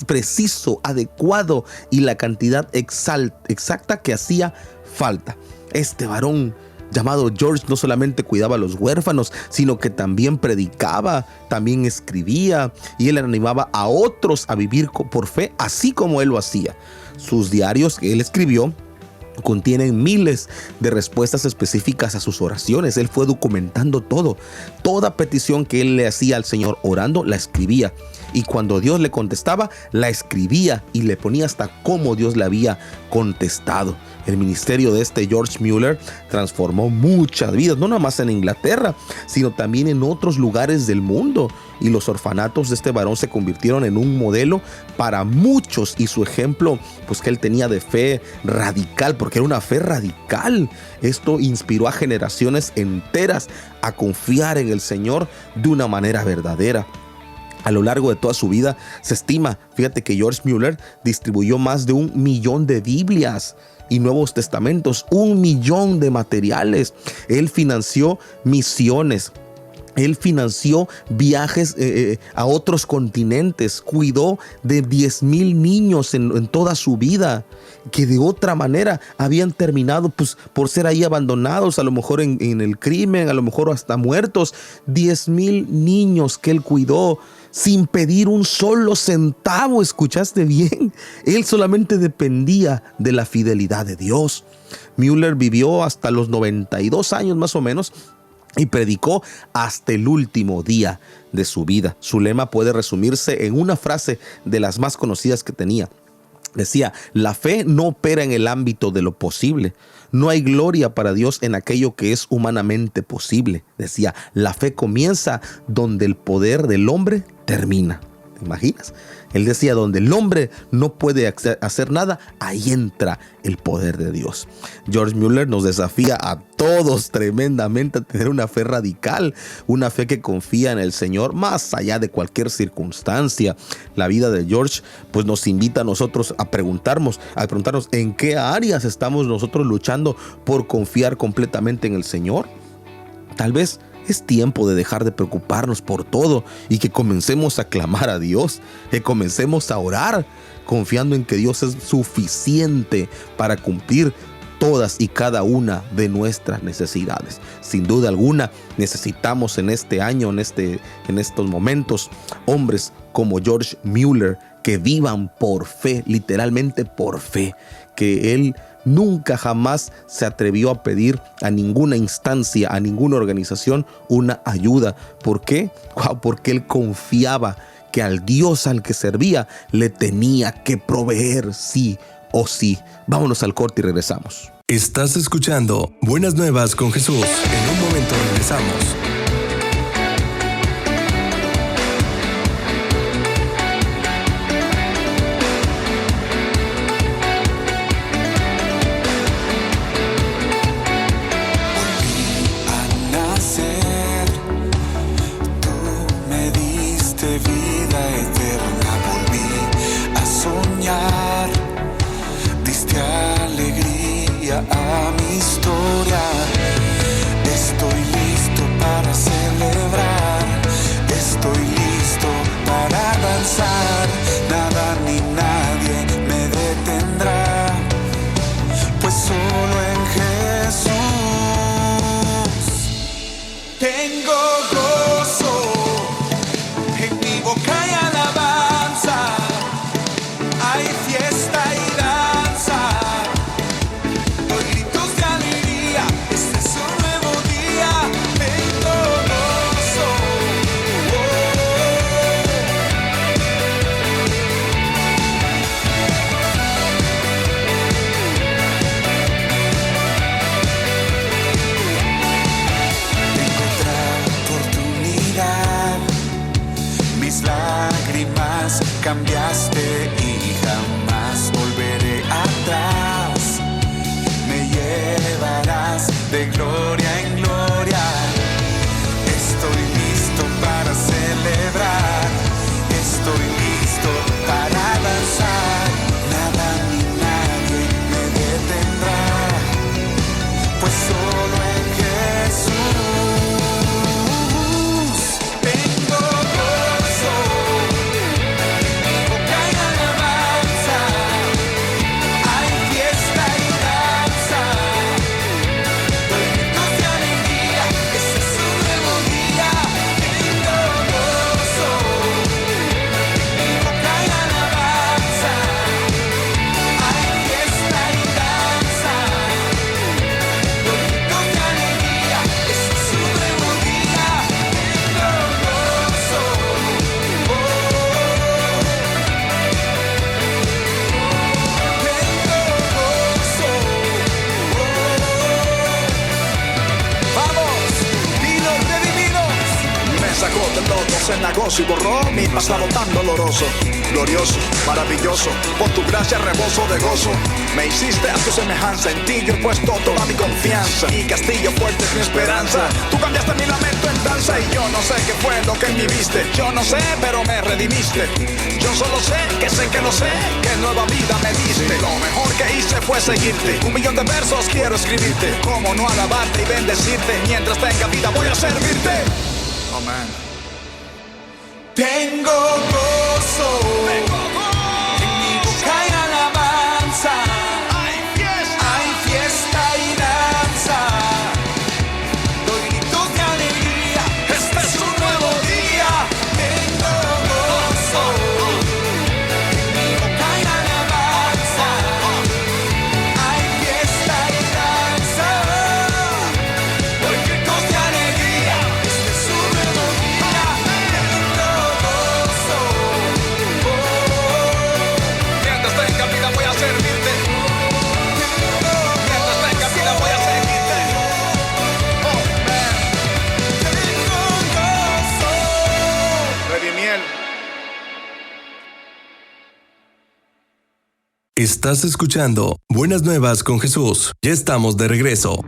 preciso, adecuado, y la cantidad exacta que hacía falta. Este varón llamado George no solamente cuidaba a los huérfanos, sino que también predicaba, también escribía, y él animaba a otros a vivir por fe, así como él lo hacía. Sus diarios que él escribió contienen miles de respuestas específicas a sus oraciones. Él fue documentando todo. Toda petición que él le hacía al Señor orando, la escribía. Y cuando Dios le contestaba, la escribía y le ponía hasta cómo Dios le había contestado. El ministerio de este George Mueller transformó muchas vidas, no nada más en Inglaterra, sino también en otros lugares del mundo. Y los orfanatos de este varón se convirtieron en un modelo para muchos, y su ejemplo, pues, que él tenía de fe radical, porque era una fe radical. Esto inspiró a generaciones enteras a confiar en el Señor de una manera verdadera. A lo largo de toda su vida se estima, fíjate, que George Mueller distribuyó más de 1 millón de Biblias y Nuevos Testamentos, 1 millón de materiales. Él financió misiones. Él financió viajes a otros continentes, cuidó de 10,000 niños en toda su vida, que de otra manera habían terminado, pues, por ser ahí abandonados, a lo mejor en el crimen, a lo mejor hasta muertos. 10,000 niños que él cuidó sin pedir un solo centavo. ¿Escuchaste bien? Él solamente dependía de la fidelidad de Dios. Mueller vivió hasta los 92 años más o menos, y predicó hasta el último día de su vida. Su lema puede resumirse en una frase de las más conocidas que tenía. Decía: la fe no opera en el ámbito de lo posible. No hay gloria para Dios en aquello que es humanamente posible. Decía: la fe comienza donde el poder del hombre termina. ¿Te imaginas? Él decía: donde el hombre no puede hacer nada, ahí entra el poder de Dios. George Mueller nos desafía a todos tremendamente a tener una fe radical, una fe que confía en el Señor más allá de cualquier circunstancia. La vida de George, pues, nos invita a nosotros a preguntarnos en qué áreas estamos nosotros luchando por confiar completamente en el Señor. Tal vez Es tiempo de dejar de preocuparnos por todo y que comencemos a clamar a Dios, que comencemos a orar, confiando en que Dios es suficiente para cumplir todas y cada una de nuestras necesidades. Sin duda alguna, necesitamos en este año, en estos momentos, hombres como George Mueller que vivan por fe, literalmente por fe, que él nunca jamás se atrevió a pedir a ninguna instancia, a ninguna organización una ayuda. ¿Por qué? Porque él confiaba que al Dios al que servía le tenía que proveer sí o sí. Vámonos al corte y regresamos. Estás escuchando Buenas Nuevas con Jesús. En un momento regresamos. A mi historia, estoy listo para celebrar, estoy listo para danzar, nada ni nadie me detendrá, pues solo en Jesús tengo gozo, en mi boca hay alabanza, hay fiesta y danza. Cambiaste y jamás volveré atrás. Me llevarás de gloria en gloria. Estoy listo para celebrar. Estoy listo para danzar. Nada ni nadie me detendrá, pues solo en Jesús tengo gozo. Cenagoso y borró mi pasado tan doloroso, glorioso, maravilloso, por tu gracia reboso de gozo. Me hiciste a tu semejanza, en ti yo he puesto toda mi confianza. Mi castillo fuerte es mi esperanza. Tú cambiaste mi lamento en danza y yo no sé qué fue lo que me viste. Yo no sé, pero me redimiste. Yo solo sé que no sé, que nueva vida me diste. Lo mejor que hice fue seguirte. 1,000,000 de versos quiero escribirte. Cómo no alabarte y bendecirte. Mientras tenga vida voy a servirte. Amén. Tengo gozo, en mi boca hay alabanza, hay fiesta y danza, doy gritos de alegría, este es un nuevo día. Tengo gozo, en mi boca hay alabanza, hay fiesta y danza, doy gritos de alegría, este es un nuevo día. Estás escuchando Buenas Nuevas con Jesús. Ya estamos de regreso.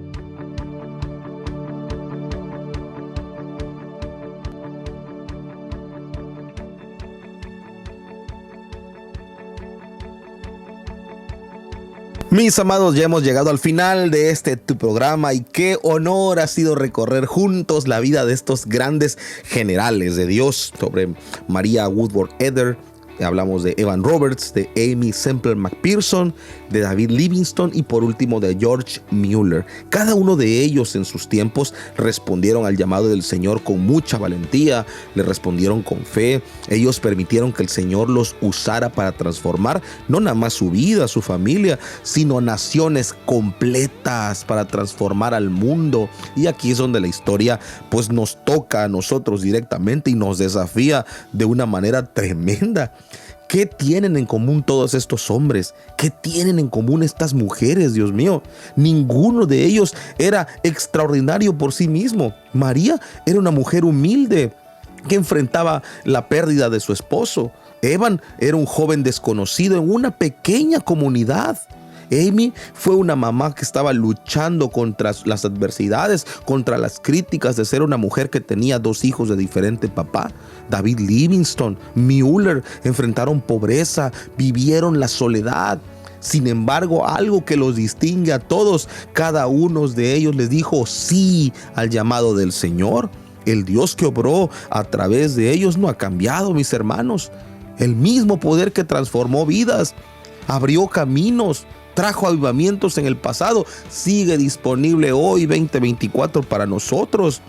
Mis amados, ya hemos llegado al final de tu programa y qué honor ha sido recorrer juntos la vida de estos grandes generales de Dios. Sobre Maria Woodworth Etter, hablamos de Evan Roberts, de Aimee Semple McPherson, de David Livingstone y por último de George Mueller. Cada uno de ellos en sus tiempos respondieron al llamado del Señor con mucha valentía, le respondieron con fe. Ellos permitieron que el Señor los usara para transformar no nada más su vida, su familia, sino naciones completas, para transformar al mundo. Y aquí es donde la historia pues nos toca a nosotros directamente y nos desafía de una manera tremenda. ¿Qué tienen en común todos estos hombres? ¿Qué tienen en común estas mujeres, Dios mío? Ninguno de ellos era extraordinario por sí mismo. María era una mujer humilde que enfrentaba la pérdida de su esposo. Evan era un joven desconocido en una pequeña comunidad. Aimee fue una mamá que estaba luchando contra las adversidades, contra las críticas de ser una mujer que tenía 2 hijos de diferente papá. David Livingstone, Mueller enfrentaron pobreza, vivieron la soledad. Sin embargo, algo que los distingue a todos, cada uno de ellos les dijo sí al llamado del Señor. El Dios que obró a través de ellos no ha cambiado, mis hermanos. El mismo poder que transformó vidas, abrió caminos, trajo avivamientos en el pasado, sigue disponible hoy 2024 para nosotros.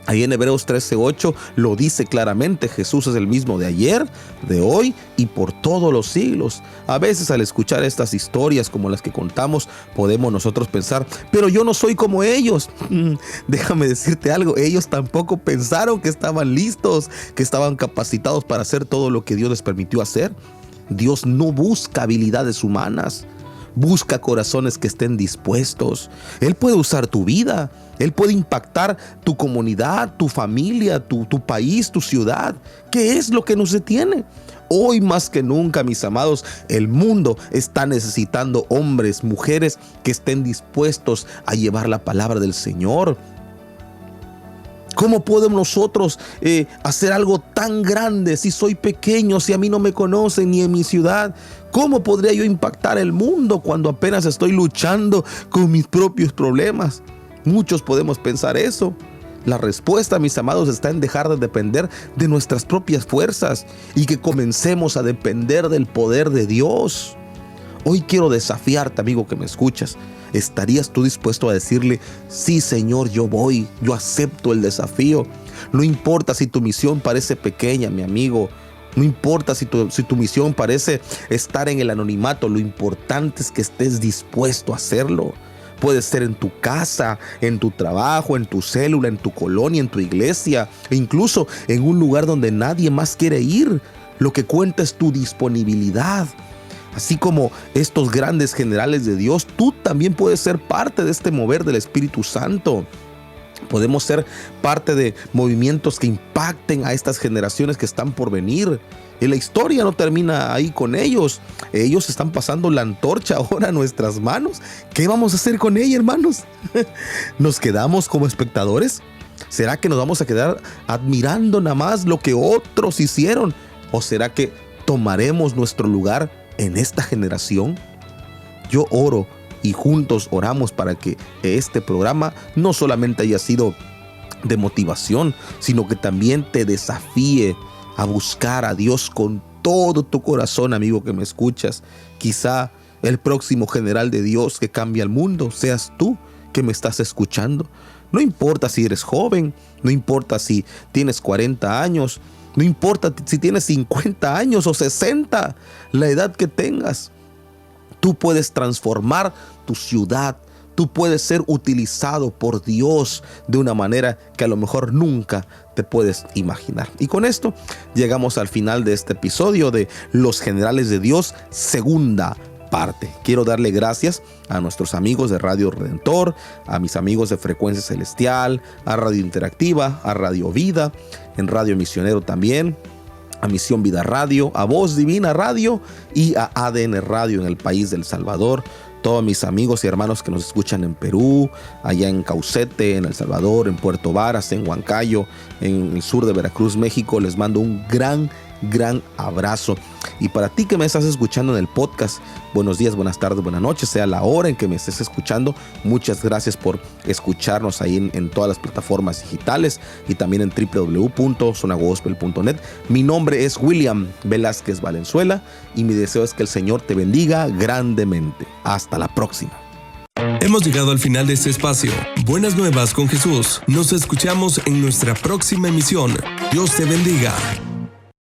Ahí en Hebreos 13:8 lo dice claramente: Jesús es el mismo de ayer, de hoy y por todos los siglos. A veces al escuchar estas historias como las que contamos, podemos nosotros pensar, pero yo no soy como ellos. Déjame decirte algo, ellos tampoco pensaron que estaban listos, que estaban capacitados para hacer todo lo que Dios les permitió hacer. Dios no busca habilidades humanas. Busca corazones que estén dispuestos. Él puede usar tu vida. Él puede impactar tu comunidad, tu familia, tu país, tu ciudad. ¿Qué es lo que nos detiene? Hoy más que nunca, mis amados, el mundo está necesitando hombres, mujeres que estén dispuestos a llevar la palabra del Señor. ¿Cómo podemos nosotros hacer algo tan grande si soy pequeño, si a mí no me conocen ni en mi ciudad? ¿Cómo podría yo impactar el mundo cuando apenas estoy luchando con mis propios problemas? Muchos podemos pensar eso. La respuesta, mis amados, está en dejar de depender de nuestras propias fuerzas y que comencemos a depender del poder de Dios. Hoy quiero desafiarte, amigo que me escuchas. ¿Estarías tú dispuesto a decirle, sí, Señor, yo voy, yo acepto el desafío? No importa si tu misión parece pequeña, mi amigo. No importa si tu misión parece estar en el anonimato. Lo importante es que estés dispuesto a hacerlo. Puede ser en tu casa, en tu trabajo, en tu célula, en tu colonia, en tu iglesia, e incluso en un lugar donde nadie más quiere ir. Lo que cuenta es tu disponibilidad. Así como estos grandes generales de Dios, tú también puedes ser parte de este mover del Espíritu Santo. Podemos ser parte de movimientos que impacten a estas generaciones que están por venir. Y la historia no termina ahí con ellos. Ellos están pasando la antorcha ahora a nuestras manos. ¿Qué vamos a hacer con ella, hermanos? ¿Nos quedamos como espectadores? ¿Será que nos vamos a quedar admirando nada más lo que otros hicieron? ¿O será que tomaremos nuestro lugar en esta generación? Yo oro y juntos oramos para que este programa no solamente haya sido de motivación, sino que también te desafíe a buscar a Dios con todo tu corazón, amigo que me escuchas. Quizá el próximo general de Dios que cambia el mundo seas tú que me estás escuchando. No importa si eres joven, no importa si tienes 40 años, no importa si tienes 50 años o 60, la edad que tengas. Tú puedes transformar tu ciudad. Tú puedes ser utilizado por Dios de una manera que a lo mejor nunca te puedes imaginar. Y con esto llegamos al final de este episodio de Los Generales de Dios, segunda parte. Quiero darle gracias a nuestros amigos de Radio Redentor, a mis amigos de Frecuencia Celestial, a Radio Interactiva, a Radio Vida, en Radio Misionero también, a Misión Vida Radio, a Voz Divina Radio y a ADN Radio en el país del Salvador. Todos mis amigos y hermanos que nos escuchan en Perú, allá en Caucete, en El Salvador, en Puerto Varas, en Huancayo, en el sur de Veracruz, México, les mando un gran gran abrazo. Y para ti que me estás escuchando en el podcast, buenos días, buenas tardes, buenas noches, sea la hora en que me estés escuchando. Muchas gracias por escucharnos ahí en todas las plataformas digitales y también en www.zonagospel.net. Mi nombre es William Velázquez Valenzuela y mi deseo es que el Señor te bendiga grandemente. Hasta la próxima. Hemos llegado al final de este espacio. Buenas nuevas con Jesús. Nos escuchamos en nuestra próxima emisión. Dios te bendiga.